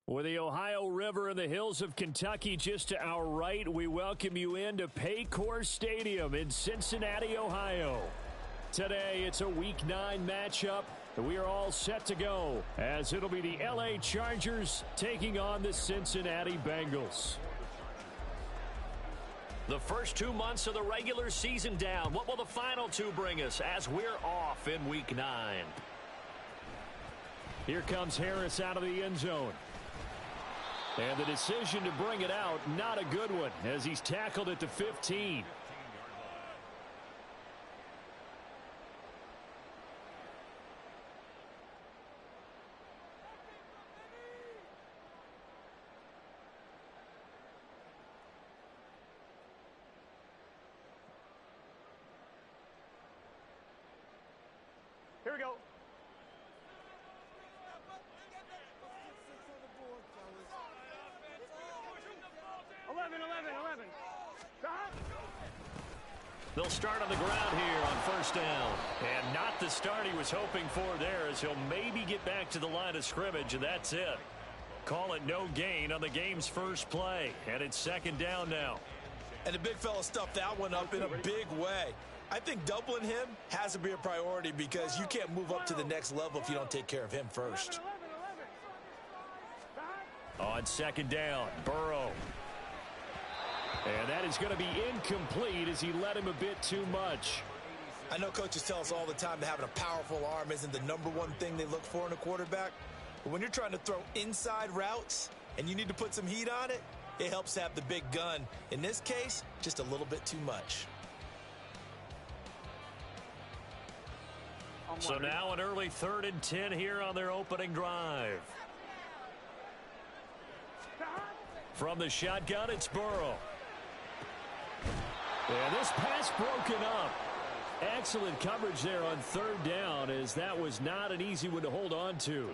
With the Ohio River and the hills of Kentucky just to our right, we welcome you into Paycor Stadium in Cincinnati, Ohio. Today, it's a Week 9 matchup, and we are all set to go, as it'll be the LA Chargers taking on the Cincinnati Bengals. The first 2 months of the regular season down. What will the final 2 bring us as we're off in Week 9? Here comes Harris out of the end zone. And the decision to bring it out, not a good one, as he's tackled at the 15. Here we go. 11. They'll start on the ground here on first down. And not the start he was hoping for there, as he'll maybe get back to the line of scrimmage, and that's it. Call it no gain on the game's first play. And it's second down now. And the big fella stuffed that one up in a big way. I think doubling him has to be a priority because you can't move up to the next level if you don't take care of him first. On second down, Burrow. And that is going to be incomplete as he led him a bit too much. I know coaches tell us all the time that having a powerful arm isn't the #1 thing they look for in a quarterback. But when you're trying to throw inside routes and you need to put some heat on it, it helps to have the big gun. In this case, just a little bit too much. So now an early 3rd and 10 here on their opening drive. From the shotgun, it's Burrow. And this pass broken up. Excellent coverage there on 3rd down, as that was not an easy one to hold on to.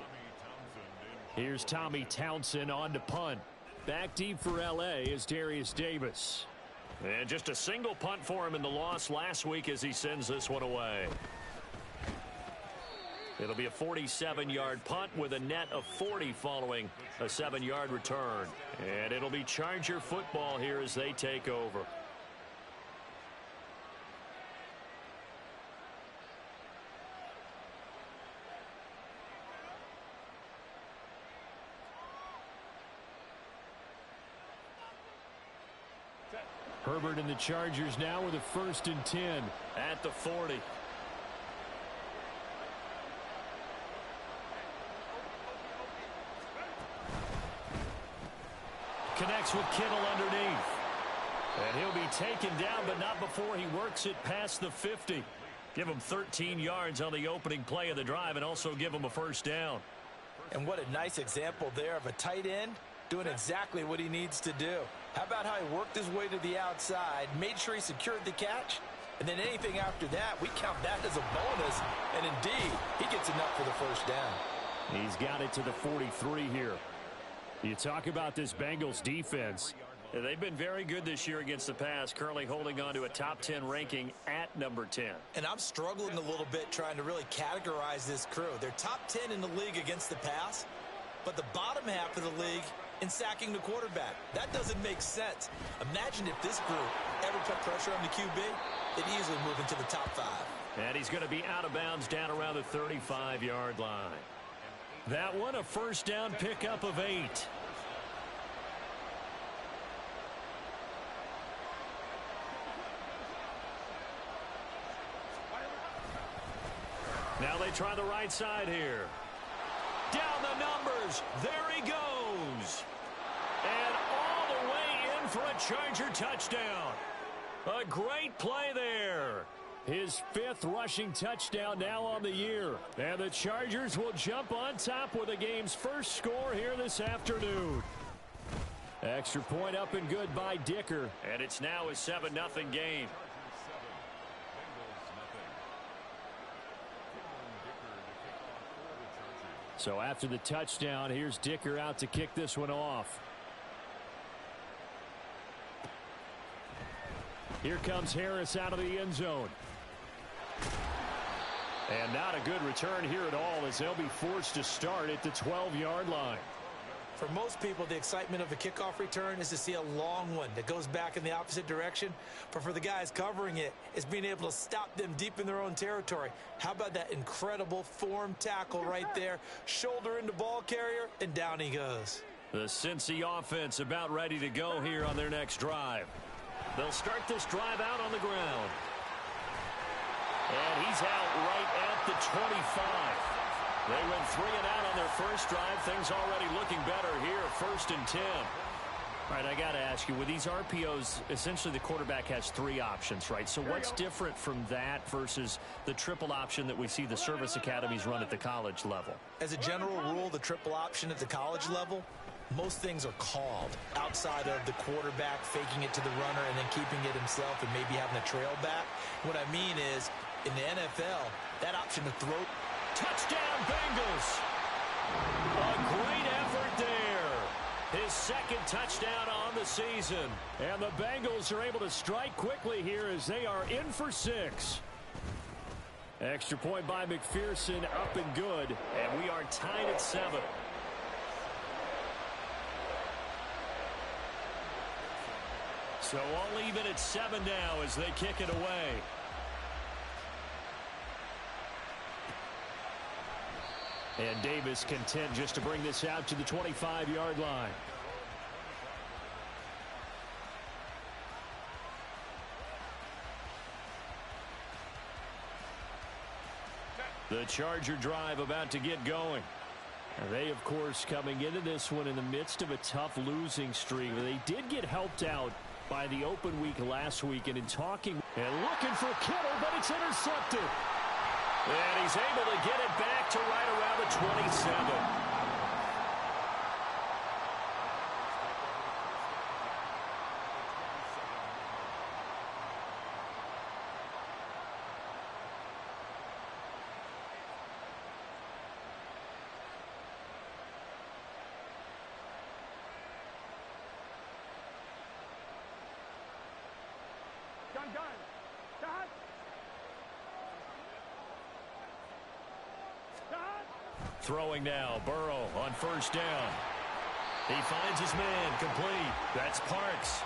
Here's Tommy Townsend on to punt. Back deep for L.A. is Darius Davis. And just a single punt for him in the loss last week as he sends this one away. It'll be a 47-yard punt with a net of 40 following a 7-yard return. And it'll be Charger football here as they take over. Herbert and the Chargers now with a 1st and 10 at the 40. Connects with Kittle underneath. And he'll be taken down, but not before he works it past the 50. Give him 13 yards on the opening play of the drive and also give him a 1st down. And what a nice example there of a tight end doing exactly what he needs to do. How about how he worked his way to the outside, made sure he secured the catch, and then anything after that, we count that as a bonus. And indeed, he gets enough for the 1st down. He's got it to the 43 here. You talk about this Bengals defense. They've been very good this year against the pass, currently holding on to a top 10 ranking at number 10. And I'm struggling a little bit trying to really categorize this crew. They're top 10 in the league against the pass, but the bottom half of the league in sacking the quarterback. That doesn't make sense. Imagine if this group ever put pressure on the QB, they'd easily move into the top 5. And he's going to be out of bounds down around the 35-yard line. That one, a 1st down pickup of 8. Now they try the right side here. Down the numbers. There he goes. And all the way in for a Charger touchdown. A great play there. His 5th rushing touchdown now on the year. And the Chargers will jump on top with the game's first score here this afternoon. Extra point up and good by Dicker. And it's now a 7-0 game. So after the touchdown, here's Dicker out to kick this one off. Here comes Harris out of the end zone. And not a good return here at all, as they'll be forced to start at the 12-yard line. For most people, the excitement of a kickoff return is to see a long one that goes back in the opposite direction. But for the guys covering it, it's being able to stop them deep in their own territory. How about that incredible form tackle right there? Shoulder into ball carrier, and down he goes. The Cincy offense about ready to go here on their next drive. They'll start this drive out on the ground. And he's out right at the 25. They went 3 and out on their first drive. Things already looking better here, 1st and 10. All right, I got to ask you, with these RPOs, essentially the quarterback has 3 options, right? So what's different from that versus the triple option that we see the service academies run at the college level? As a general rule, the triple option at the college level, most things are called outside of the quarterback faking it to the runner and then keeping it himself and maybe having a trail back. What I mean is, in the NFL, that option to throw. Touchdown, Bengals. A great effort there. His 2nd touchdown on the season. And the Bengals are able to strike quickly here as they are in for 6. Extra point by McPherson, up and good. And we are tied at 7. So all even at 7 now as they kick it away. And Davis content just to bring this out to the 25-yard line. The Charger drive about to get going. And they, of course, coming into this one in the midst of a tough losing streak. They did get helped out by the open week last week. And in talking and looking for Kittle, but it's intercepted. And he's able to get it back to right around the 27. Done. Done. Throwing now, Burrow on 1st down. He finds his man, complete. That's Parks.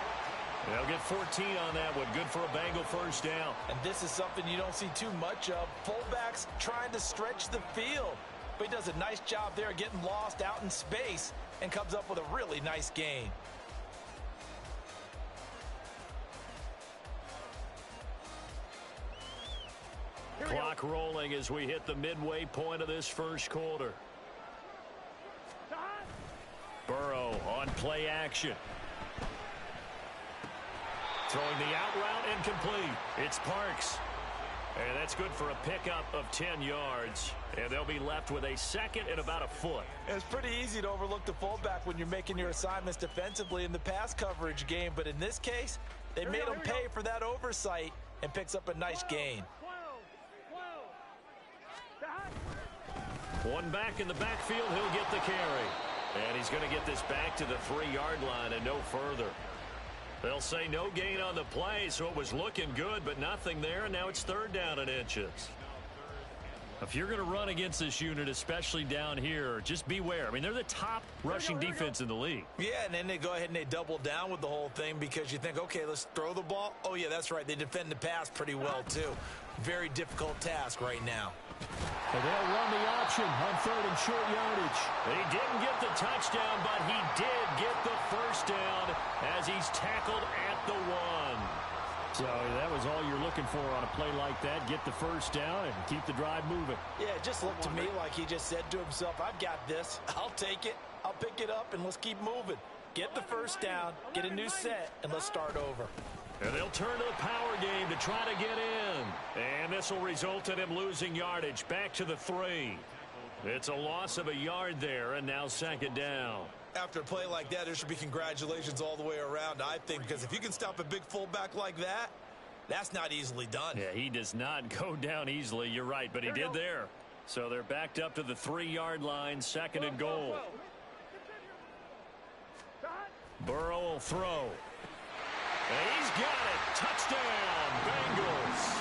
They'll get 14 on that one. Good for a Bengal 1st down. And this is something you don't see too much of. Fullbacks trying to stretch the field. But he does a nice job there getting lost out in space and comes up with a really nice gain. Clock rolling as we hit the midway point of this 1st quarter. Burrow on play action. Throwing the out route incomplete. It's Parks. And that's good for a pickup of 10 yards. And they'll be left with a 2nd and about a foot. It's pretty easy to overlook the fullback when you're making your assignments defensively in the pass coverage game. But in this case, they made him pay for that oversight and picks up a nice gain. One back in the backfield, he'll get the carry. And he's going to get this back to the 3-yard line and no further. They'll say no gain on the play, so it was looking good, but nothing there, and now it's 3rd down and inches. If you're going to run against this unit, especially down here, just beware. I mean, they're the top rushing defense in the league. Yeah, and then they go ahead and they double down with the whole thing because you think, okay, let's throw the ball. Oh, yeah, that's right. They defend the pass pretty well, too. Very difficult task right now. And they'll run the option on 3rd and short yardage. He didn't get the touchdown, but he did get the 1st down as he's tackled at the 1. So that was all you're looking for on a play like that. Get the 1st down and keep the drive moving. Yeah, it just looked to me like he just said to himself, I've got this. I'll take it. I'll pick it up, and let's keep moving. Get the 1st down, get a new set, and let's start over. And they'll turn to the power game to try to get in. And this will result in him losing yardage back to the 3. It's a loss of a yard there, and now 2nd down. After a play like that, there should be congratulations all the way around, I think, because if you can stop a big fullback like that, that's not easily done. Yeah, he does not go down easily. You're right, but he did there. So they're backed up to the 3-yard line, 2nd and goal. Burrow will throw. And he's got it. Touchdown, Bengals.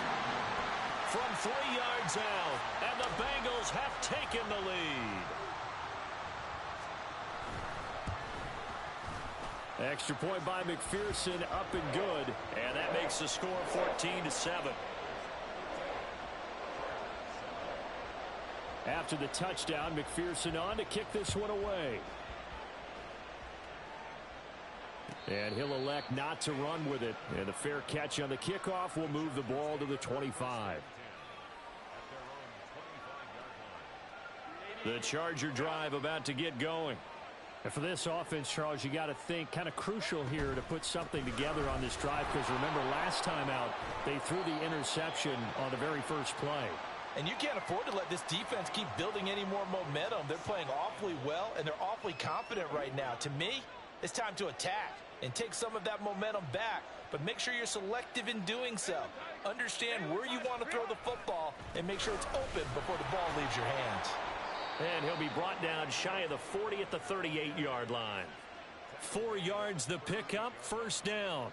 From 3 yards out, and the Bengals have taken the lead. Extra point by McPherson, up and good. And that makes the score 14-7. After the touchdown, McPherson on to kick this one away. And he'll elect not to run with it. And a fair catch on the kickoff will move the ball to the 25. The Charger drive about to get going. And for this offense, Charles, you got to think kind of crucial here to put something together on this drive, because remember last time out they threw the interception on the very first play. And you can't afford to let this defense keep building any more momentum. They're playing awfully well, and they're awfully confident right now. To me, it's time to attack and take some of that momentum back, but make sure you're selective in doing so. Understand where you want to throw the football and make sure it's open before the ball leaves your hands. And he'll be brought down shy of the 40 at the 38-yard line. 4 yards the pickup, first down.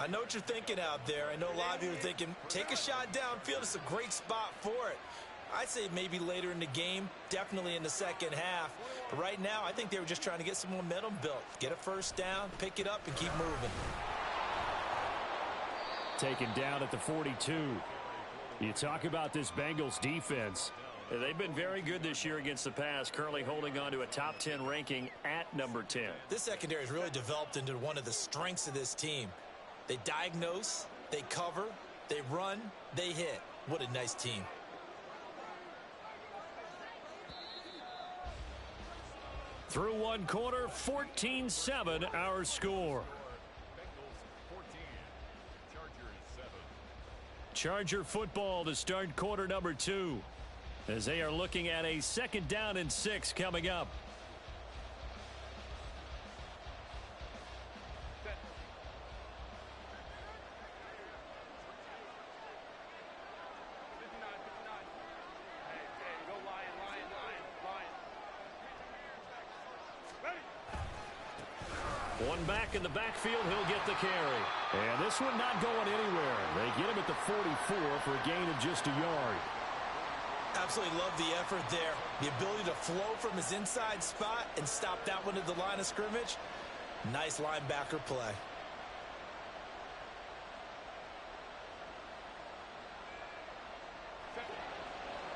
I know what you're thinking out there. I know a lot of you are thinking, take a shot downfield. It's a great spot for it. I'd say maybe later in the game, definitely in the second half. But right now, I think they were just trying to get some momentum built. Get a first down, pick it up, and keep moving. Taken down at the 42. You talk about this Bengals defense. They've been very good this year against the pass, currently holding on to a top 10 ranking at number 10. This secondary has really developed into one of the strengths of this team. They diagnose, they cover, they run, they hit. What a nice team. Through one quarter, 14-7 our score. Charger football to start quarter number 2, as they are looking at a 2nd down and 6 coming up. One back in the backfield, he'll get the carry. And this one not going anywhere. They get him at the 44 for a gain of just a yard. Absolutely love the effort there. The ability to flow from his inside spot and stop that one at the line of scrimmage. Nice linebacker play.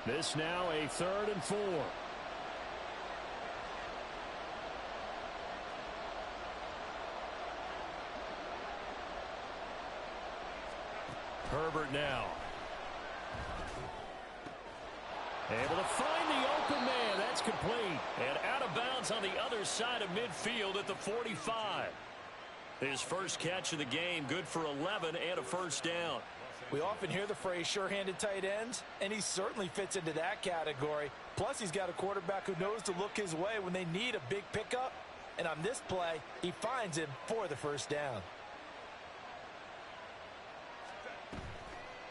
This now a 3rd and 4. Herbert now. Able to find the open man. That's complete. And out of bounds on the other side of midfield at the 45. His first catch of the game, good for 11 and a first down. We often hear the phrase sure-handed tight ends, and he certainly fits into that category. Plus, he's got a quarterback who knows to look his way when they need a big pickup. And on this play, he finds him for the first down.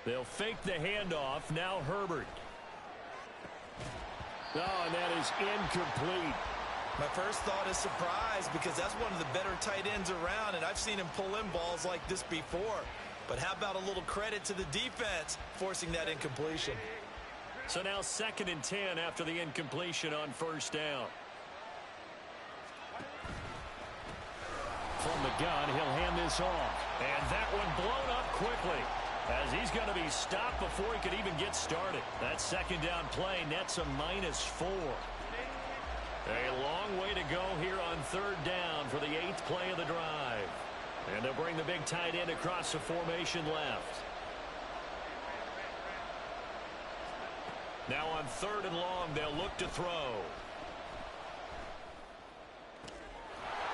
They'll fake the handoff. Now Herbert. Oh, and that is incomplete. My first thought is surprise, because that's one of the better tight ends around, and I've seen him pull in balls like this before. But how about a little credit to the defense forcing that incompletion? So now 2nd and 10 after the incompletion on first down. From the gun, he'll hand this off. And that one blown up quickly, as he's going to be stopped before he could even get started. That 2nd down play nets a -4. A long way to go here on 3rd down for the 8th play of the drive. And they'll bring the big tight end across the formation left. Now on 3rd and long, they'll look to throw.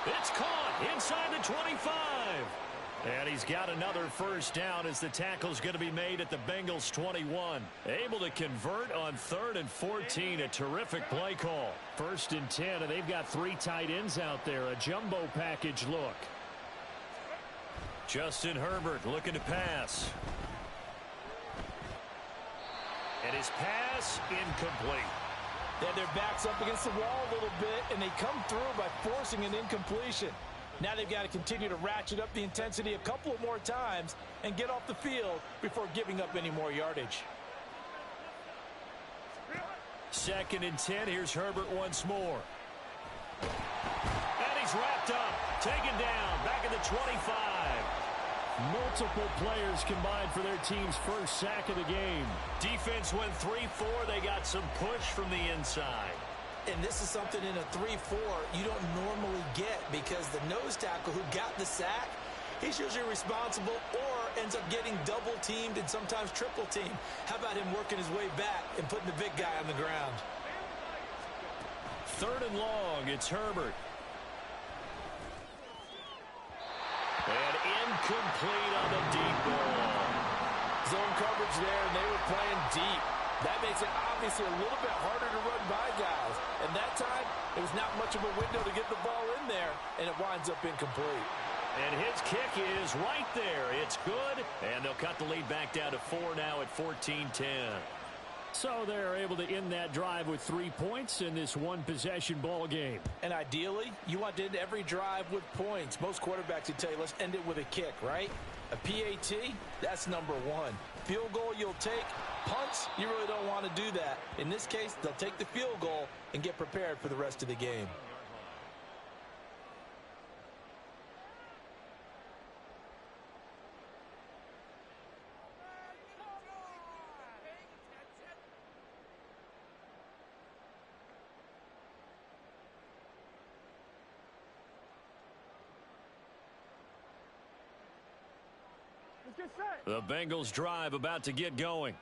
It's caught inside the 25. And he's got another first down as the tackle's going to be made at the Bengals 21. Able to convert on 3rd and 14. A terrific play call. 1st and 10, and they've got 3 tight ends out there. A jumbo package look. Justin Herbert looking to pass. And his pass incomplete. They had their backs up against the wall a little bit, and they come through by forcing an incompletion. Now they've got to continue to ratchet up the intensity a couple of more times and get off the field before giving up any more yardage. 2nd and 10. Here's Herbert once more. And he's wrapped up. taken down back at the 25. Multiple players combined for their team's first sack of the game. Defense went 3-4. They got some push from the inside. And this is something in a 3-4 you don't normally get because the nose tackle who got the sack, he's usually responsible or ends up getting double-teamed and sometimes triple-teamed. How about him working his way back and putting the big guy on the ground? 3rd and long, it's Herbert. And incomplete on the deep ball. Zone coverage there, and they were playing deep. That makes it obviously a little bit harder to run by guys. And that time, it was not much of a window to get the ball in there, and it winds up incomplete. And his kick is right there. It's good, and they'll cut the lead back down to 4 now at 14-10. So they're able to end that drive with 3 points in this one-possession ball game. And ideally, you want to end every drive with points. Most quarterbacks would tell you, let's end it with a kick, right? A PAT, that's number 1. Field goal you'll take. Punts, you really don't want to do that. In this case, they'll take the field goal and get prepared for the rest of the game. The Bengals drive about to get going.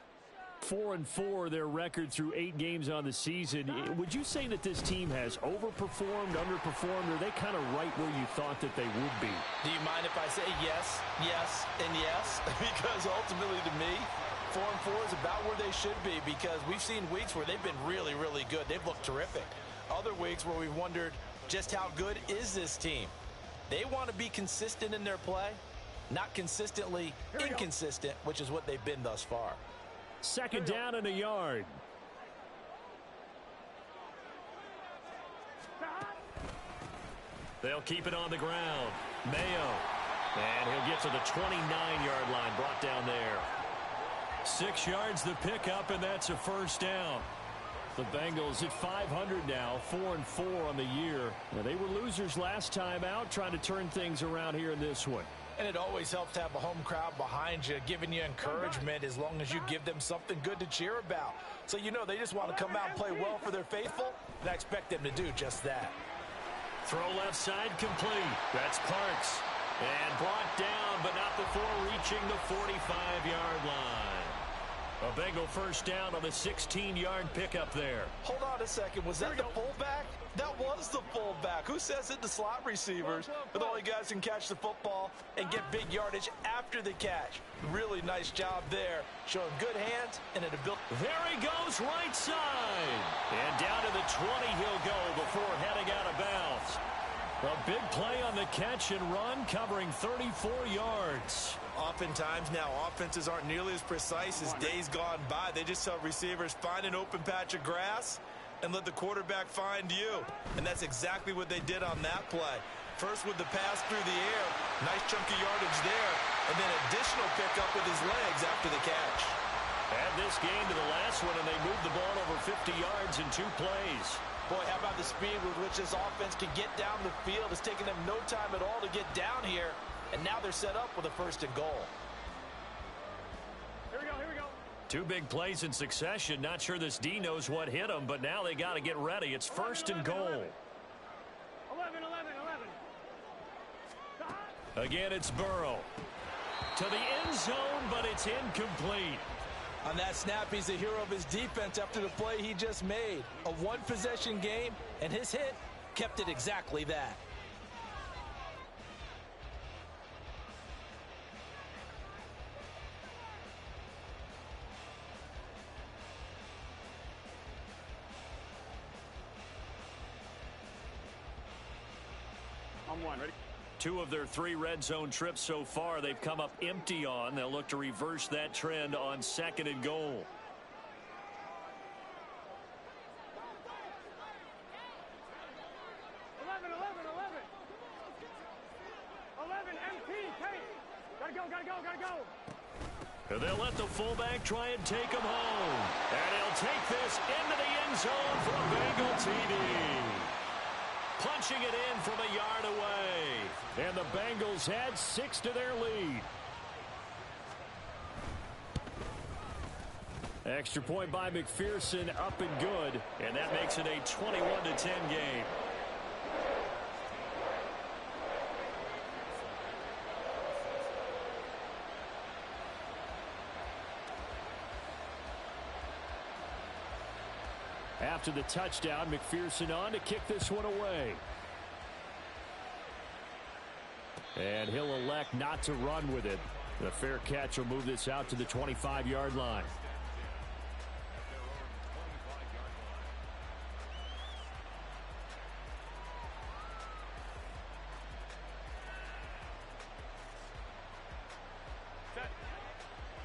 4-4 their record through 8 games on the season. Would you say that this team has overperformed, underperformed, or are they kind of right where you thought that they would be? Do you mind if I say yes, yes, and yes? Because ultimately to me, 4-4 is about where they should be because we've seen weeks where they've been really, really good. They've looked terrific. Other weeks where we've wondered just how good is this team. They want to be consistent in their play, not consistently inconsistent, which is what they've been thus far. 2nd down and a yard. They'll keep it on the ground. Mayo. And he'll get to the 29-yard line, brought down there. 6 yards the pickup, and that's a 1st down. The Bengals at 500 now, 4-4 on the year. Now, they were losers last time out, trying to turn things around here in this one. And it always helps to have a home crowd behind you, giving you encouragement as long as you give them something good to cheer about. So you know they just want to come out and play well for their faithful, and I expect them to do just that. Throw left side complete. That's Parks. And brought down, but not before reaching the 45-yard line. A Bengal 1st down on the 16-yard pickup there. Hold on a second. Was that the fullback? That was the fullback. Who says it? The slot receivers. But the only guys can catch the football and get big yardage after the catch. Really nice job there. Showing good hands and an ability. There he goes right side. And down to the 20 he'll go before heading out of bounds. A big play on the catch and run, covering 34 yards. Oftentimes now, offenses aren't nearly as precise as days gone by. They just tell receivers, find an open patch of grass and let the quarterback find you. And that's exactly what they did on that play. First with the pass through the air, nice chunky yardage there, and then additional pickup with his legs after the catch. Add this game to the last one, and they moved the ball over 50 yards in 2 plays. Boy, how about the speed with which this offense can get down the field? It's taken them no time at all to get down here, and now they're set up with a 1st and goal. Here we go, here we go. 2 big plays in succession. Not sure this D knows what hit them, but now they got to get ready. It's 1st and goal. 11. Again, it's Burrow. To the end zone, but it's incomplete. On that snap, he's the hero of his defense after the play he just made. A 1-possession game, and his hit kept it exactly that. I'm one, ready? 2 of their 3 red zone trips so far they've come up empty on. They'll look to reverse that trend on 2nd and goal. Gotta go. They'll let the fullback try and take him home. And he'll take this into the end zone for a Bengal TD. punching it in from a yard away. And the Bengals add 6 to their lead. Extra point by McPherson, up and good. And that makes it a 21-10 game. After the touchdown, McPherson on to kick this one away. And he'll elect not to run with it. The fair catch will move this out to the 25-yard line.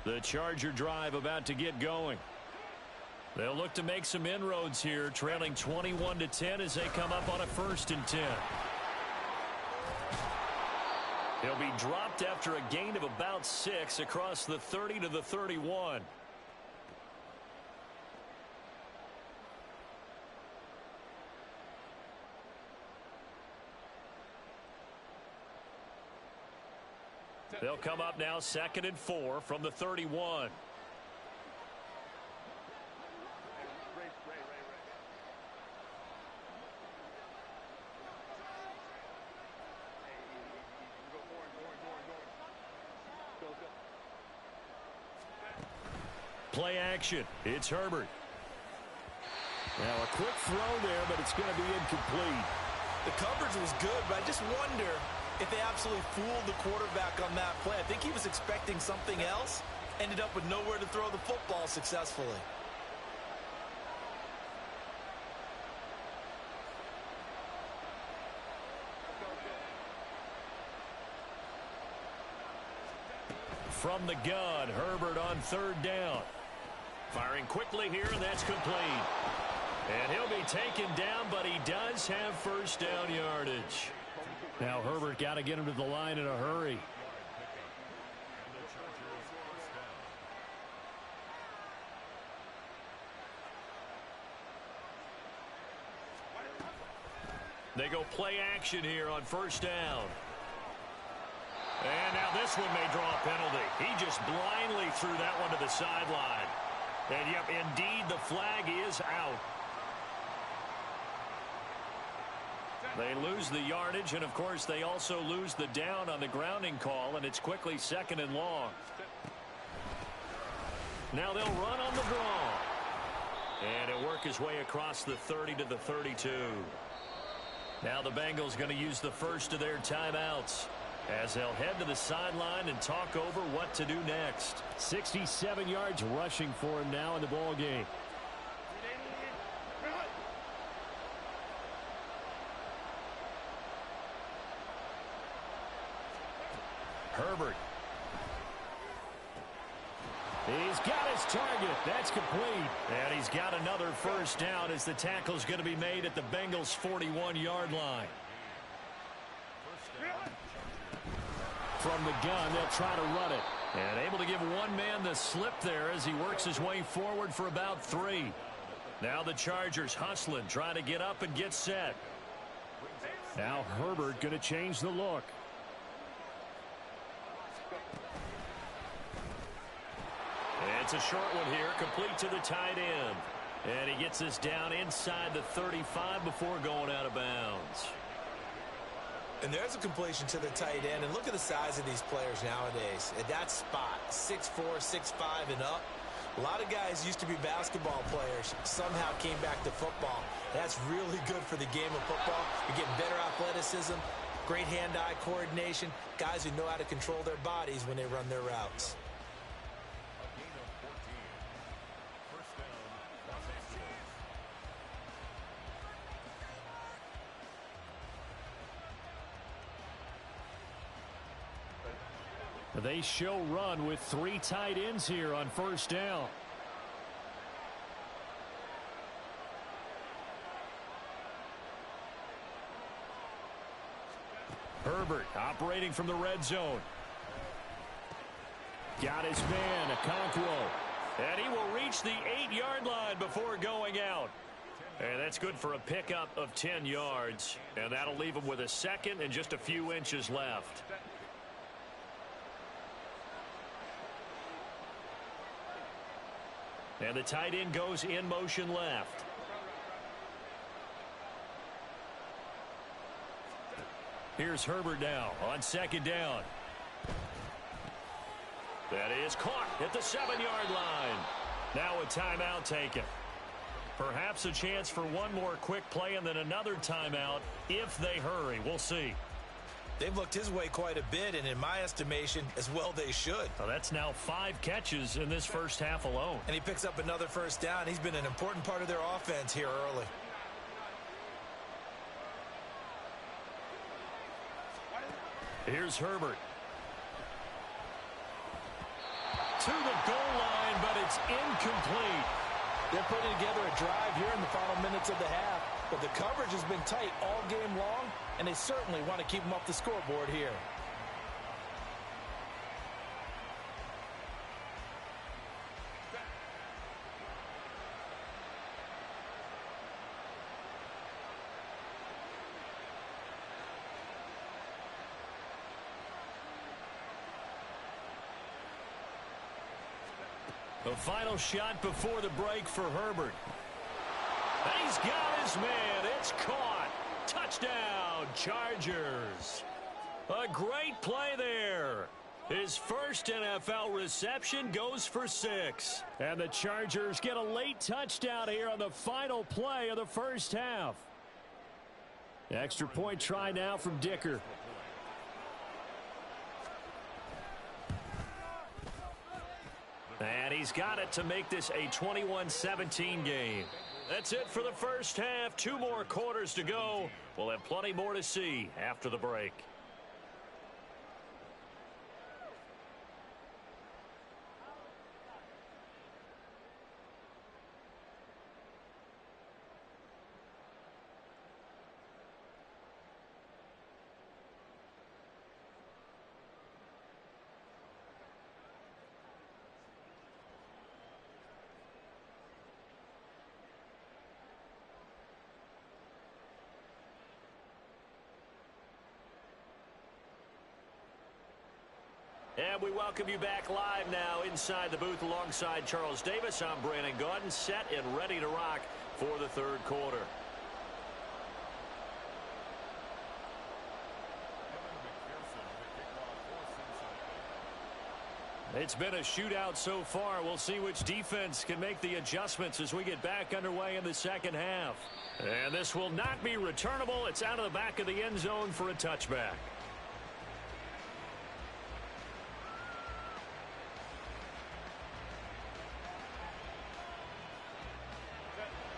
The Charger drive about to get going. They'll look to make some inroads here, trailing 21-10 as they come up on a 1st and 10. He'll be dropped after a gain of about 6 across the 30 to the 31. They'll come up now 2nd and 4 from the 31. Play action. It's Herbert. Now a quick throw there, but it's going to be incomplete. The coverage was good, but I just wonder if they absolutely fooled the quarterback on that play. I think he was expecting something else. Ended up with nowhere to throw the football successfully. From the gun, Herbert on 3rd down. Firing quickly here, and that's complete. And he'll be taken down, but he does have 1st down yardage. Now Herbert got to get him to the line in a hurry. They go play action here on 1st down. And now this one may draw a penalty. He just blindly threw that one to the sideline. And, yep, indeed, the flag is out. They lose the yardage, and, of course, they also lose the down on the grounding call, and it's quickly 2nd and long. Now they'll run on the draw. And it'll work his way across the 30 to the 32. Now the Bengals going to use the first of their timeouts as they'll head to the sideline and talk over what to do next. 67 yards rushing for him now in the ball game. Herbert. He's got his target. That's complete. And he's got another 1st down as the tackle's going to be made at the Bengals' 41-yard line. From the gun, they'll try to run it. And able to give one man the slip there as he works his way forward for about 3. Now the Chargers hustling, trying to get up and get set. Now Herbert going to change the look. It's a short one here, complete to the tight end. And he gets this down inside the 35 before going out of bounds. And there's a completion to the tight end. And look at the size of these players nowadays. At that spot, 6'4", 6'5", and up. A lot of guys used to be basketball players, somehow came back to football. That's really good for the game of football. You're getting better athleticism, great hand-eye coordination, guys who know how to control their bodies when they run their routes. They show run with 3 tight ends here on 1st down. Herbert operating from the red zone. Got his man, Okonkwo. And he will reach the 8-yard line before going out. And that's good for a pickup of 10 yards. And that'll leave him with a second and just a few inches left. And the tight end goes in motion left. Here's Herbert now on second down. That is caught at the 7-yard line. Now a timeout taken. Perhaps a chance for one more quick play and then another timeout if they hurry. We'll see. They've looked his way quite a bit, and in my estimation, as well they should. So that's now 5 catches in this first half alone. And he picks up another first down. He's been an important part of their offense here early. Here's Herbert. To the goal line, but it's incomplete. They're putting together a drive here in the final minutes of the half, but the coverage has been tight all game long, and they certainly want to keep them off the scoreboard here. The final shot before the break for Herbert. He's got his man. It's caught. Touchdown, Chargers. A great play there. His first NFL reception goes for 6. And the Chargers get a late touchdown here on the final play of the first half. Extra point try now from Dicker. And he's got it to make this a 21-17 game. That's it for the first half. 2 more quarters to go. We'll have plenty more to see after the break. And we welcome you back live now inside the booth alongside Charles Davis. I'm Brandon Gaudin, set and ready to rock for the third quarter. It's been a shootout so far. We'll see which defense can make the adjustments as we get back underway in the second half. And this will not be returnable. It's out of the back of the end zone for a touchback.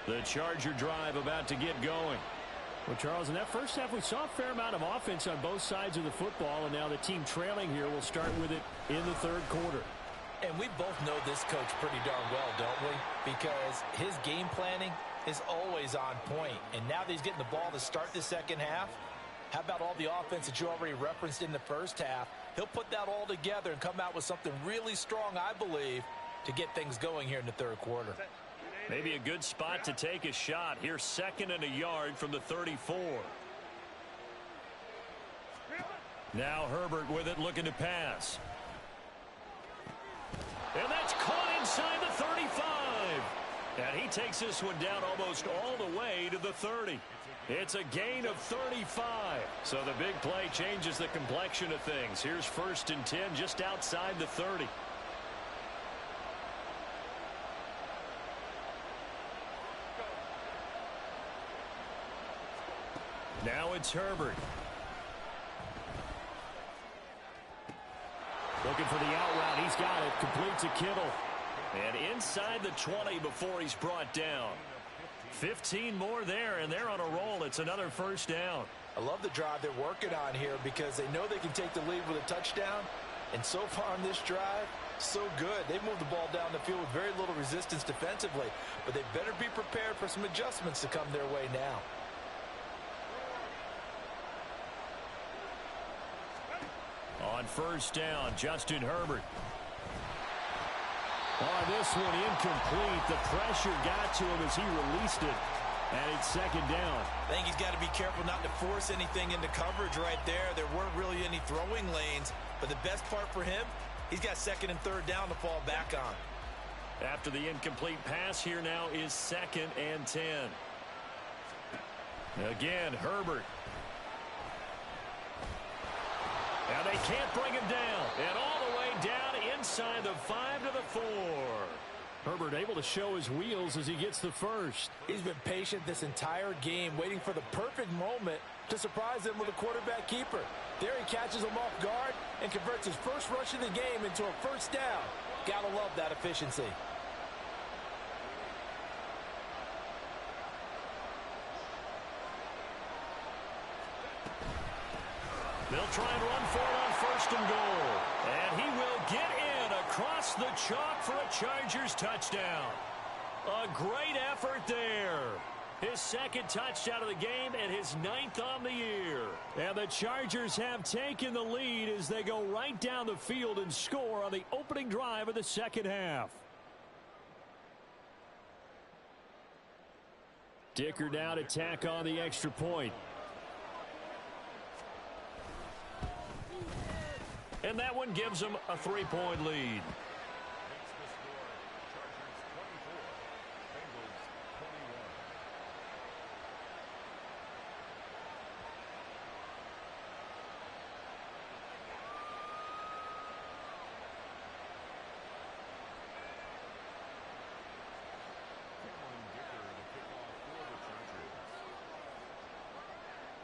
The Charger drive about to get going. Well, Charles, in that first half, we saw a fair amount of offense on both sides of the football, and now the team trailing here will start with it in the third quarter. And we both know this coach pretty darn well, don't we? Because his game planning is always on point. And now that he's getting the ball to start the second half, how about all the offense that you already referenced in the first half? He'll put that all together and come out with something really strong, I believe, to get things going here in the third quarter. Maybe a good spot to take a shot. Here's 2nd and a yard from the 34. Now Herbert with it, looking to pass. And that's caught inside the 35. And he takes this one down almost all the way to the 30. It's a gain of 35. So the big play changes the complexion of things. Here's 1st and 10 just outside the 30. Now it's Herbert. Looking for the out route. He's got it. Completes a Kittle. And inside the 20 before he's brought down. 15 more there, and they're on a roll. It's another first down. I love the drive they're working on here because they know they can take the lead with a touchdown. And so far on this drive, so good. They've moved the ball down the field with very little resistance defensively. But they better be prepared for some adjustments to come their way now. On first down, Justin Herbert. Oh, this one incomplete. The pressure got to him as he released it. And it's second down. I think he's got to be careful not to force anything into coverage right there. There weren't really any throwing lanes. But the best part for him, he's got second and third down to fall back on. After the incomplete pass, here now is 2nd and 10. Again, Herbert. Now they can't bring him down. And all the way down inside the 5 to the 4. Herbert able to show his wheels as he gets the first. He's been patient this entire game, waiting for the perfect moment to surprise them with a quarterback keeper. There he catches him off guard and converts his first rush of the game into a first down. Gotta love that efficiency. They'll try and run for it on 1st and goal. And he will get in across the chalk for a Chargers touchdown. A great effort there. His 2nd touchdown of the game and his 9th on the year. And the Chargers have taken the lead as they go right down the field and score on the opening drive of the 2nd half. Dicker now to tack on the extra point. And that one gives them a 3-point lead.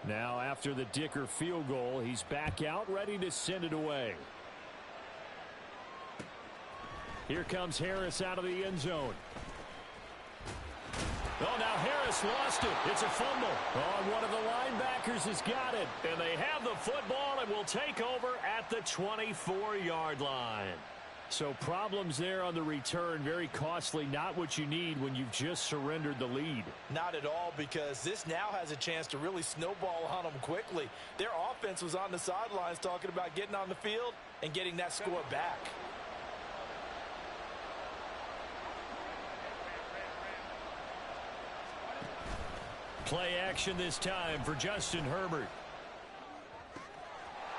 Now after the Dicker field goal, he's back out ready to send it away. Here comes Harris out of the end zone. Oh, now Harris lost it. It's a fumble. Oh, one of the linebackers has got it. And they have the football and will take over at the 24-yard line. So problems there on the return, very costly, not what you need when you've just surrendered the lead. Not at all, because this now has a chance to really snowball on them quickly. Their offense was on the sidelines talking about getting on the field and getting that score back. Play action this time for Justin Herbert.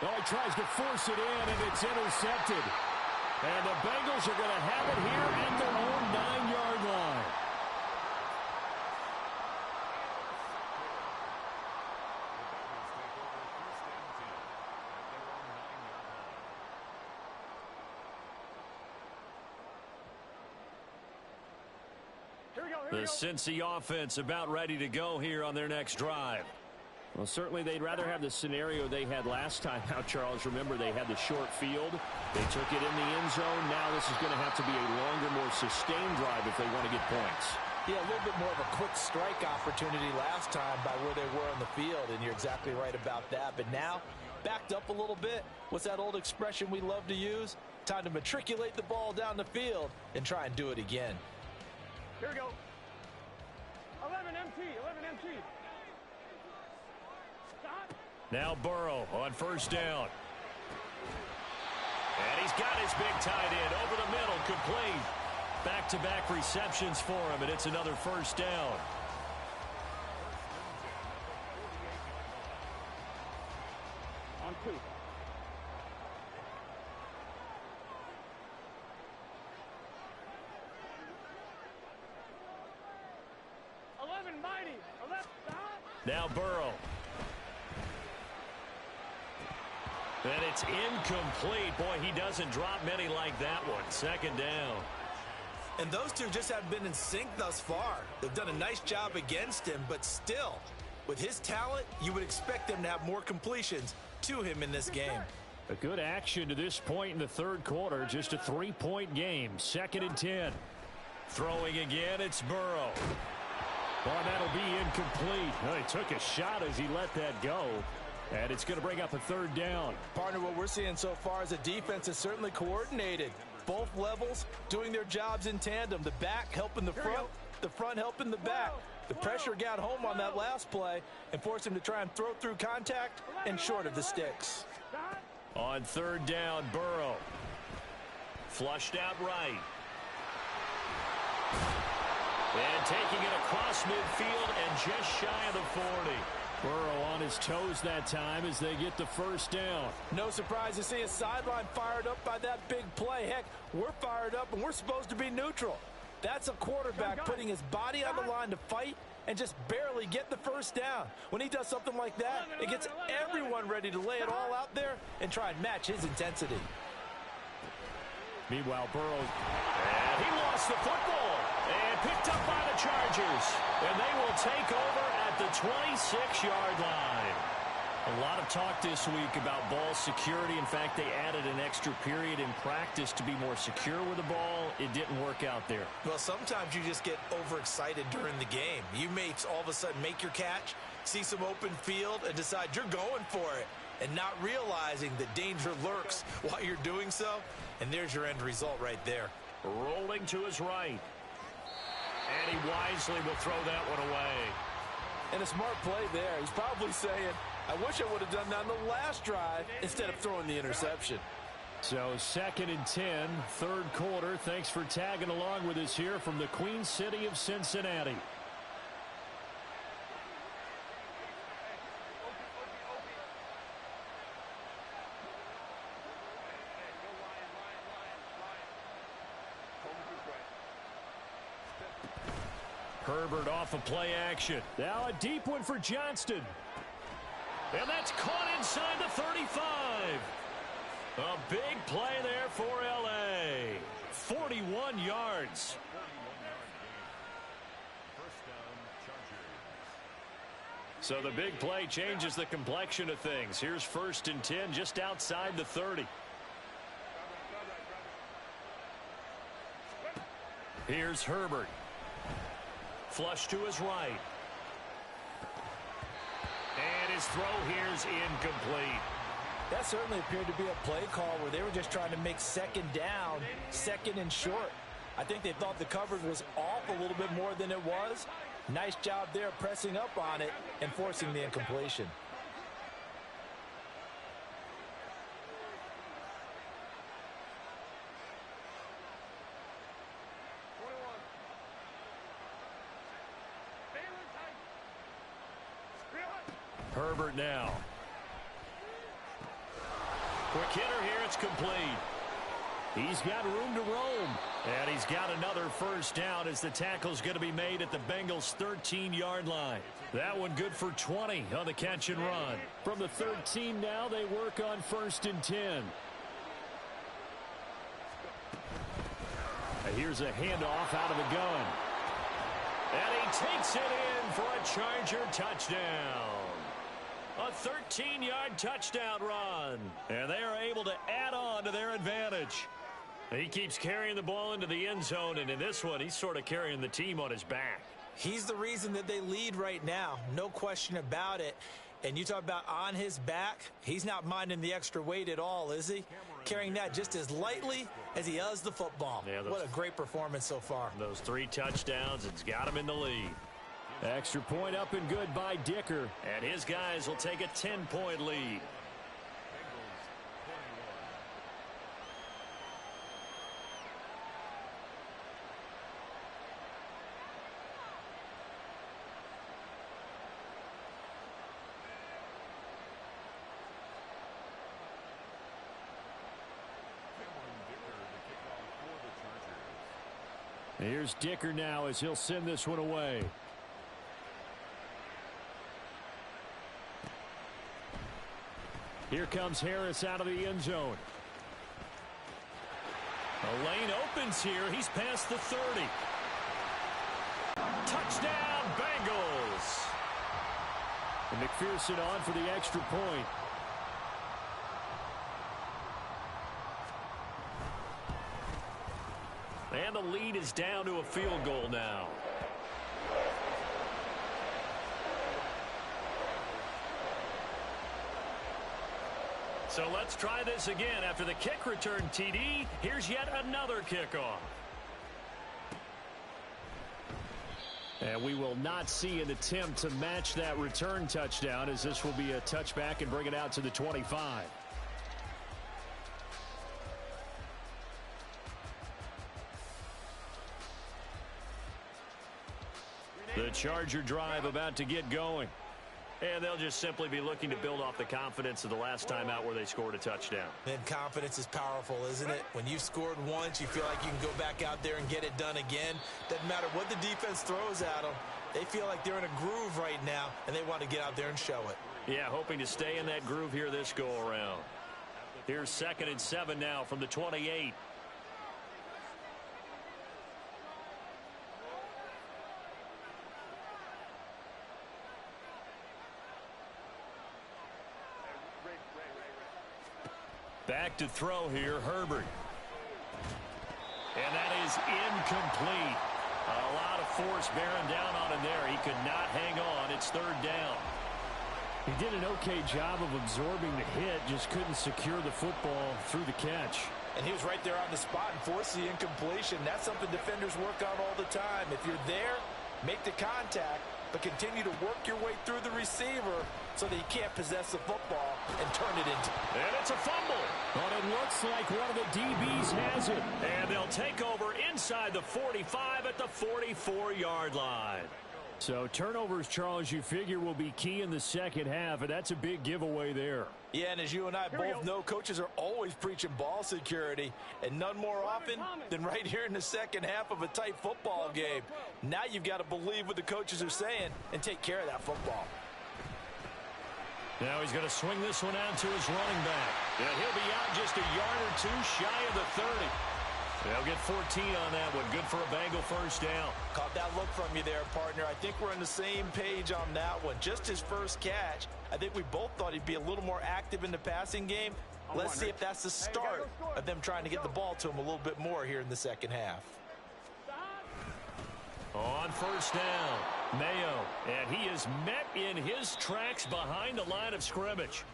Oh, he tries to force it in, and it's intercepted. And the Bengals are going to have it here at their own 9-yard line. The Cincy offense about ready to go here on their next drive. Well, certainly they'd rather have the scenario they had last time out, Charles. Remember, they had the short field. They took it in the end zone. Now this is going to have to be a longer, more sustained drive if they want to get points. Yeah, a little bit more of a quick strike opportunity last time by where they were on the field, and you're exactly right about that. But now, backed up a little bit. What's that old expression we love to use? Time to matriculate the ball down the field and try and do it again. Here we go. 11 MT, 11 MT. Stop. Now Burrow on 1st down. And he's got his big tight end over the middle, complete. Back-to-back receptions for him, and it's another 1st down. On 2. Now Burrow. And it's incomplete. Boy, he doesn't drop many like that one. 2nd down. And those two just haven't been in sync thus far. They've done a nice job against him, but still, with his talent, you would expect them to have more completions to him in this game. A good action to this point in the 3rd quarter. Just a 3-point game. 2nd and 10. Throwing again, it's Burrow. Well, that'll be incomplete. Well, he took a shot as he let that go. And it's going to bring up a 3rd down. Partner, what we're seeing so far is the defense is certainly coordinated. Both levels doing their jobs in tandem. The back helping the front helping the back. The pressure got home on that last play and forced him to try and throw through contact and short of the sticks. On 3rd down, Burrow. Flushed out right. And taking it across midfield and just shy of the 40. Burrow on his toes that time as they get the first down. No surprise to see his sideline fired up by that big play. Heck, we're fired up and we're supposed to be neutral. That's a quarterback putting his body on the line to fight and just barely get the first down. When he does something like that, it gets everyone ready to lay it all out there and try and match his intensity. Meanwhile, Burrow, and he lost the football and picked up by the Chargers. And they will take over at the 26-yard line. A lot of talk this week about ball security. In fact, they added an extra period in practice to be more secure with the ball. It didn't work out there. Well, sometimes you just get overexcited during the game. You may all of a sudden make your catch, see some open field, and decide you're going for it, and not realizing that danger lurks while you're doing so. And there's your end result right there. Rolling to his right. And he wisely will throw that one away. And a smart play there. He's probably saying, I wish I would have done that on the last drive instead of throwing the interception. So 2nd and 10, third quarter. Thanks for tagging along with us here from the Queen City of Cincinnati. Herbert off of play action. Now a deep one for Johnston. And that's caught inside the 35. A big play there for L.A. 41 yards. So the big play changes the complexion of things. Here's 1st and 10 just outside the 30. Here's Herbert. Flush to his right. And his throw here's incomplete. That certainly appeared to be a play call where they were just trying to make 2nd down, 2nd and short. I think they thought the coverage was off a little bit more than it was. Nice job there pressing up on it and forcing the incompletion. Herbert now. Quick hitter here. It's complete. He's got room to roam. And he's got another first down as the tackle's going to be made at the Bengals' 13-yard line. That one good for 20 on the catch and run. From the 13 now, they work on 1st and 10. And here's a handoff out of the gun. And he takes it in for a Charger touchdown. A 13-yard touchdown run. And they are able to add on to their advantage. He keeps carrying the ball into the end zone, and in this one, he's sort of carrying the team on his back. He's the reason that they lead right now. No question about it. And you talk about on his back, he's not minding the extra weight at all, is he? Carrying that just as lightly as he does the football. Yeah, what a great performance so far. Those 3 touchdowns, it's got him in the lead. Extra point up and good by Dicker. And his guys will take a 10-point lead. Here's Dicker now as he'll send this one away. Here comes Harris out of the end zone. The lane opens here. He's past the 30. Touchdown, Bengals. And McPherson on for the extra point. And the lead is down to a field goal now. So let's try this again. After the kick return TD, here's yet another kickoff. And we will not see an attempt to match that return touchdown, as this will be a touchback and bring it out to the 25. The Charger drive about to get going. And they'll just simply be looking to build off the confidence of the last time out where they scored a touchdown. And confidence is powerful, isn't it? When you've scored once, you feel like you can go back out there and get it done again. Doesn't matter what the defense throws at them. They feel like they're in a groove right now, and they want to get out there and show it. Yeah, hoping to stay in that groove here this go-around. Here's 2nd and 7 now from the 28. Back to throw here, Herbert. And that is incomplete. A lot of force bearing down on him there. He could not hang on. It's 3rd down. He did an okay job of absorbing the hit, just couldn't secure the football through the catch. And he was right there on the spot and forced the incompletion. That's something defenders work on all the time. If you're there, make the contact, but continue to work your way through the receiver so that he can't possess the football and turn it into. And it's a fumble. But it looks like one of the DBs has it. And they'll take over inside the 45 at the 44-yard line. So turnovers, Charles, you figure will be key in the second half, and that's a big giveaway there. Yeah, and as you and I both know, coaches are always preaching ball security, and none more often than right here in the second half of a tight football game. Now you've got to believe what the coaches are saying and take care of that football. Now he's going to swing this one out to his running back. Yeah, he'll be out just a yard or two shy of the 30. They'll get 14 on that one. Good for a Bengal first down. Caught that look from you there, partner. I think we're on the same page on that one. Just his first catch. I think we both thought he'd be a little more active in the passing game. Let's see if that's the start of them trying to get the ball to him a little bit more here in the second half. On first down, Mayo. And he is met in his tracks behind the line of scrimmage.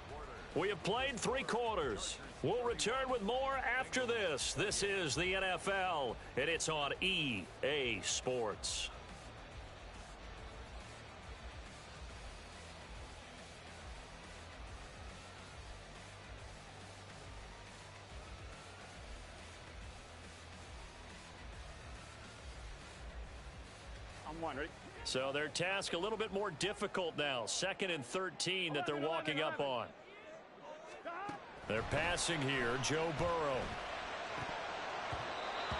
We have played 3 quarters. We'll return with more after this. This is the NFL, and it's on EA Sports. I'm one, ready? So their task a little bit more difficult now. 2nd and 13 that they're walking up on. They're passing here, Joe Burrow.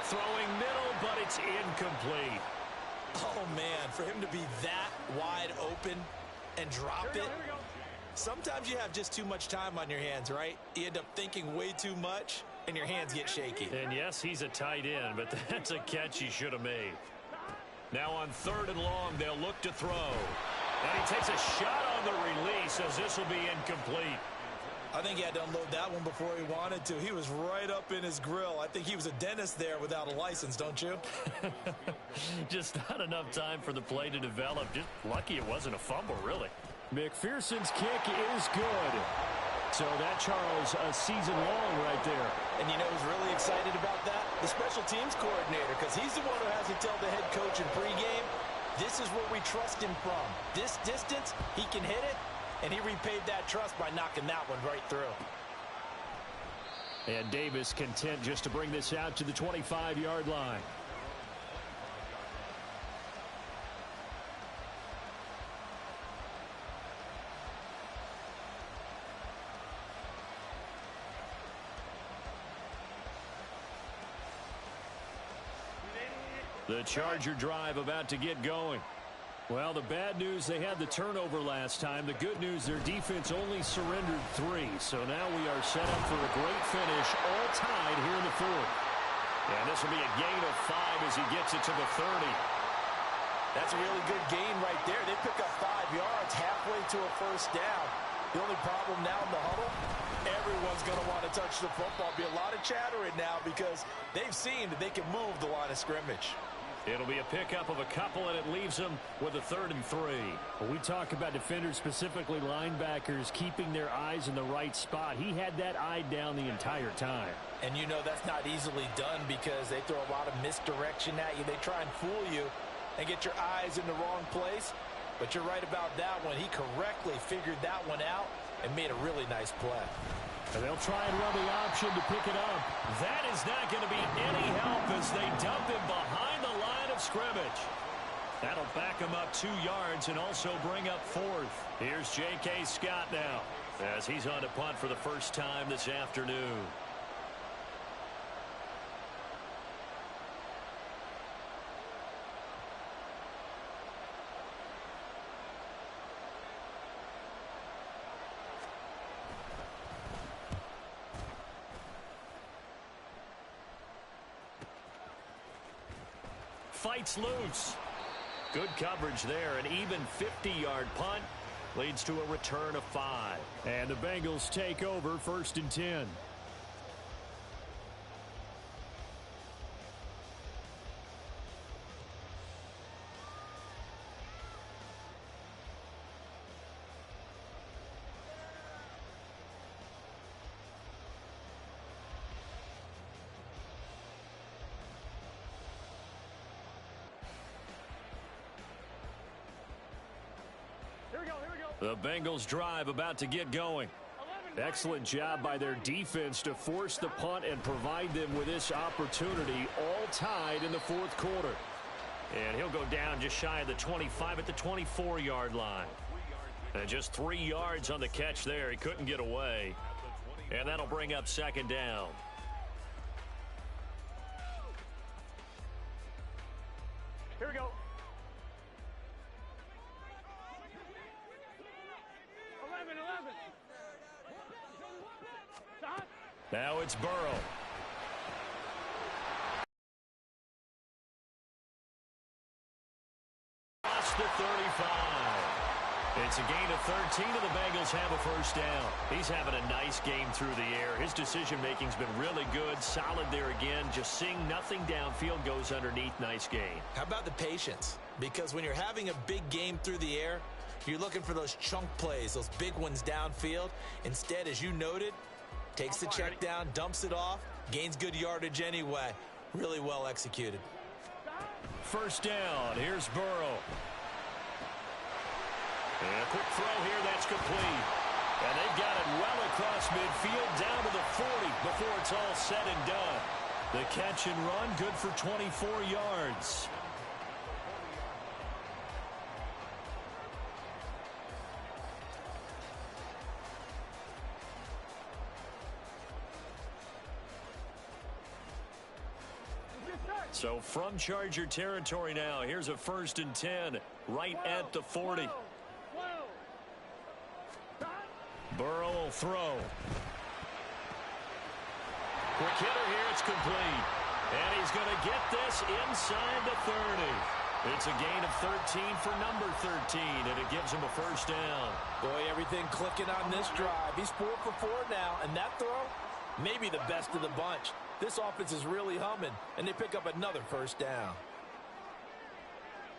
Throwing middle, but it's incomplete. Oh, man, for him to be that wide open and drop it. Sometimes you have just too much time on your hands, right? You end up thinking way too much, and your hands get shaky. And yes, he's a tight end, but that's a catch he should have made. Now on 3rd and long, they'll look to throw. And he takes a shot on the release as this will be incomplete. I think he had to unload that one before he wanted to. He was right up in his grill. I think he was a dentist there without a license, don't you? Just not enough time for the play to develop. Just lucky it wasn't a fumble, really. McPherson's kick is good. So that, Charles, a season long right there. And you know who's really excited about that? The special teams coordinator, because he's the one who has to tell the head coach in pregame, this is where we trust him from. This distance, he can hit it. And he repaid that trust by knocking that one right through. And Davis content just to bring this out to the 25-yard line. The Charger drive about to get going. Well, the bad news, they had the turnover last time. The good news, their defense only surrendered 3. So now we are set up for a great finish, all tied here in the 4th. And this will be a gain of 5 as he gets it to the 30. That's a really good gain right there. They pick up 5 yards halfway to a first down. The only problem now in the huddle, everyone's going to want to touch the football. Be a lot of chattering now because they've seen that they can move the line of scrimmage. It'll be a pickup of a couple, and it leaves them with a 3rd and 3. When we talk about defenders, specifically linebackers, keeping their eyes in the right spot. He had that eye down the entire time. And you know that's not easily done because they throw a lot of misdirection at you. They try and fool you and get your eyes in the wrong place. But you're right about that one. He correctly figured that one out and made a really nice play. And they'll try and run the option to pick it up. That is not going to be any help as they dump him behind the line of scrimmage. That'll back him up 2 yards and also bring up 4th. Here's J.K. Scott now as he's on to punt for the first time this afternoon. Fights loose. Good coverage there. An even 50-yard punt leads to a return of 5. And the Bengals take over 1st and 10. The Bengals drive about to get going. Excellent job by their defense to force the punt and provide them with this opportunity, all tied in the 4th quarter. And he'll go down just shy of the 25 at the 24-yard line. And just 3 yards on the catch there. He couldn't get away. And that'll bring up 2nd down. Here we go. 11. Stop. Now it's Burrow. Lost the 35. It's a gain of 13, and the Bengals have a 1st down. He's having a nice game through the air. His decision-making's been really good. Solid there again. Just seeing nothing downfield goes underneath. Nice gain. How about the patience? Because when you're having a big game through the air, you're looking for those chunk plays, those big ones downfield. Instead, as you noted, takes the check down, dumps it off, gains good yardage anyway. Really well executed. 1st down. Here's Burrow. And a quick throw here. That's complete. And they've got it well across midfield down to the 40 before it's all said and done. The catch and run good for 24 yards. So from Charger territory now, here's a 1st and 10 right at the 40. Burrow will throw. Quick hitter here, it's complete. And he's going to get this inside the 30. It's a gain of 13 for number 13, and it gives him a 1st down. Boy, everything clicking on this drive. He's 4 for 4 now, and that throw, maybe the best of the bunch. This offense is really humming, and they pick up another 1st down.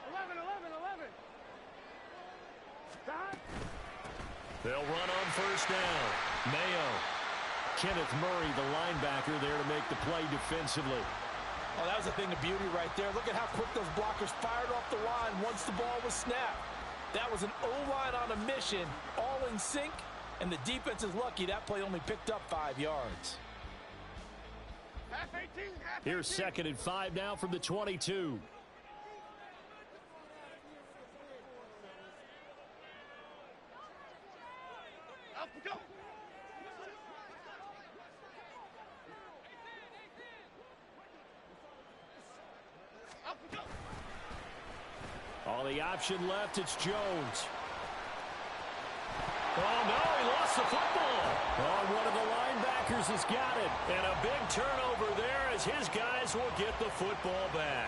11. Stop. They'll run on 1st down. Mayo. Kenneth Murray, the linebacker, there to make the play defensively. Oh, that was a thing of beauty right there. Look at how quick those blockers fired off the line once the ball was snapped. That was an O-line on a mission, all in sync, and the defense is lucky that play only picked up 5 yards. Here's 2nd and 5 now from the 22. Up we go. Up we go. All the option left, it's Jones. Oh, no, he lost the football. Oh, one of the linebackers has got it. And a big turnover there as his guys will get the football back.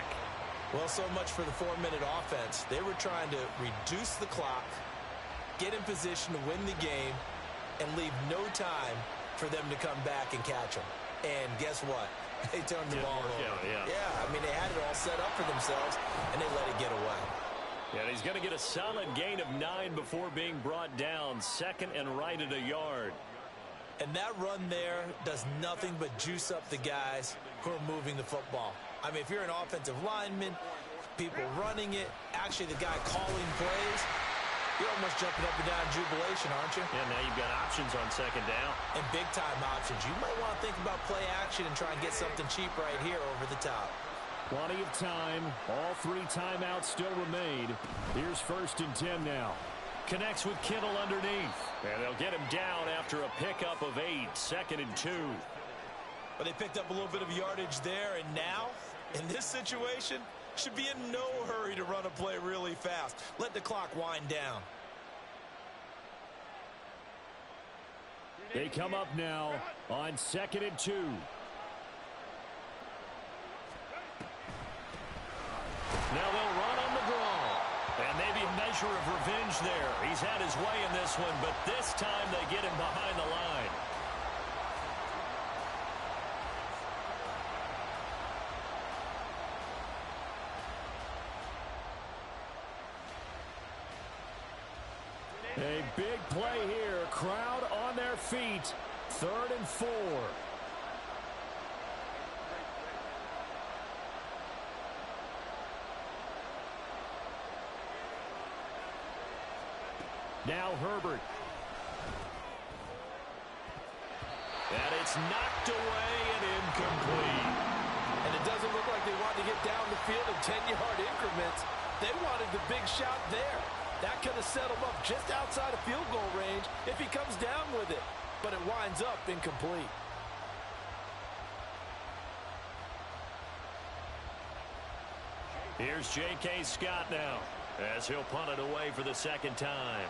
Well, so much for the 4-minute offense. They were trying to reduce the clock, get in position to win the game, and leave no time for them to come back and catch them. And guess what? They turned the ball over. Yeah, I mean, they had it all set up for themselves, and they let it get away. And he's going to get a solid gain of 9 before being brought down. 2nd and right at a yard. And that run there does nothing but juice up the guys who are moving the football. I mean, if you're an offensive lineman, people running it, actually the guy calling plays, you're almost jumping up and down in jubilation, aren't you? Yeah, now you've got options on 2nd down. And big-time options. You might want to think about play action and try and get something cheap right here over the top. Plenty of time. All 3 timeouts still remain. Here's 1st and 10 now. Connects with Kittle underneath. And they'll get him down after a pickup of 8. 2nd and 2. But they picked up a little bit of yardage there, and now, in this situation, should be in no hurry to run a play really fast. Let the clock wind down. They come up now on 2nd and 2. Now they'll run on the draw. And maybe a measure of revenge there. He's had his way in this one, but this time they get him behind the line. A big play here. Crowd on their feet. 3rd and 4. Now Herbert. And it's knocked away and incomplete. And it doesn't look like they wanted to get down the field in 10-yard increments. They wanted the big shot there. That could have set him up just outside of field goal range if he comes down with it. But it winds up incomplete. Here's J.K. Scott now as he'll punt it away for the 2nd time.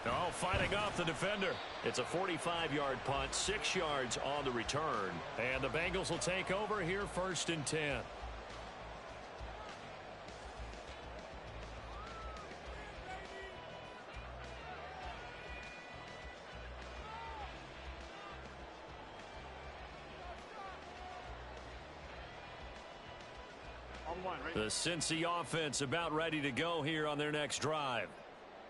Oh, fighting off the defender. It's a 45-yard punt, 6 yards on the return. And the Bengals will take over here 1st and 10. The Cincy offense about ready to go here on their next drive.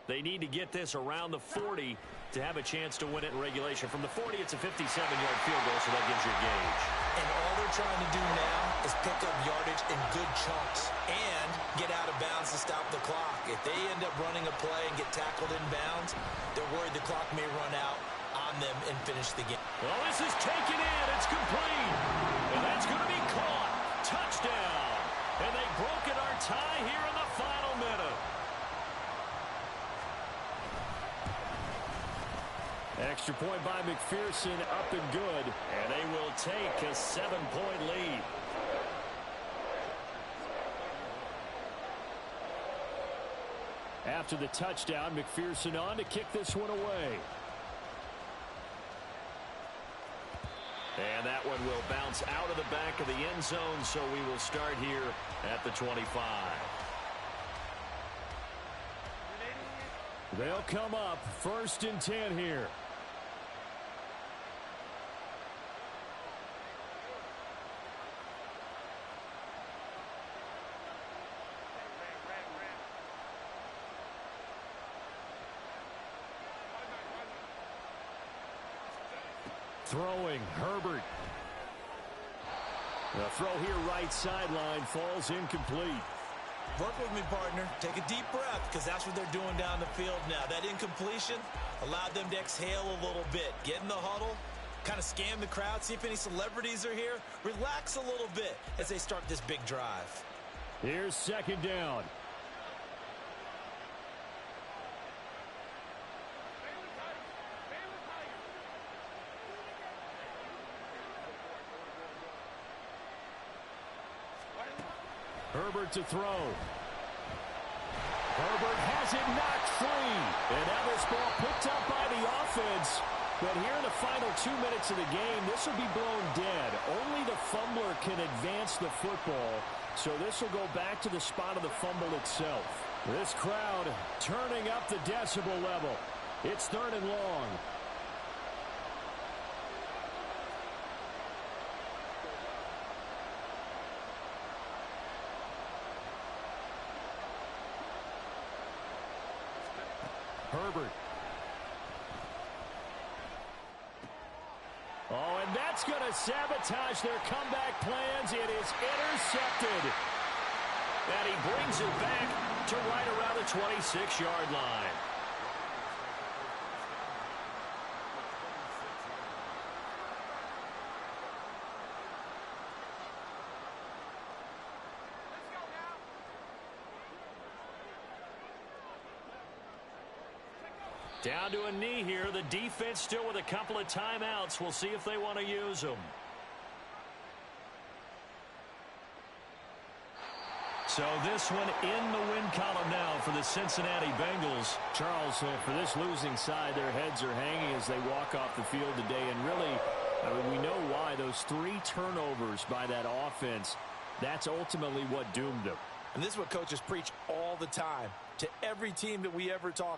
They need to get this around the 40 to have a chance to win it in regulation. From the 40, it's a 57-yard field goal, so that gives you a gauge. And all they're trying to do now is pick up yardage in good chunks and get out of bounds to stop the clock. If they end up running a play and get tackled in bounds, they're worried the clock may run out on them and finish the game. Well, this is taken in. It's complete. And that's going to be caught. Touchdown. And they've broken our tie here in the final minute. Extra point by McPherson, up and good. And they will take a 7-point lead. After the touchdown, McPherson on to kick this one away. And that one will bounce out of the back of the end zone, so we will start here at the 25. They'll come up 1st and 10 here. Throwing, Herbert. The throw here right sideline falls incomplete. Work with me, partner. Take a deep breath, because that's what they're doing down the field now. That incompletion allowed them to exhale a little bit. Get in the huddle, kind of scan the crowd, see if any celebrities are here. Relax a little bit as they start this big drive. Here's 2nd down. Herbert to throw. Herbert has it knocked free. And now this ball picked up by the offense. But here in the final 2 minutes of the game, this will be blown dead. Only the fumbler can advance the football. So this will go back to the spot of the fumble itself. This crowd turning up the decibel level. It's 3rd and long. Herbert. Oh, and that's going to sabotage their comeback plans. It is intercepted. And he brings it back to right around the 26-yard line. Down to a knee here. The defense still with a couple of timeouts. We'll see if they want to use them. So this one in the win column now for the Cincinnati Bengals. Charles, for this losing side, their heads are hanging as they walk off the field today. And really, we know why. Those 3 turnovers by that offense, that's ultimately what doomed them. And this is what coaches preach all the time to every team that we ever talk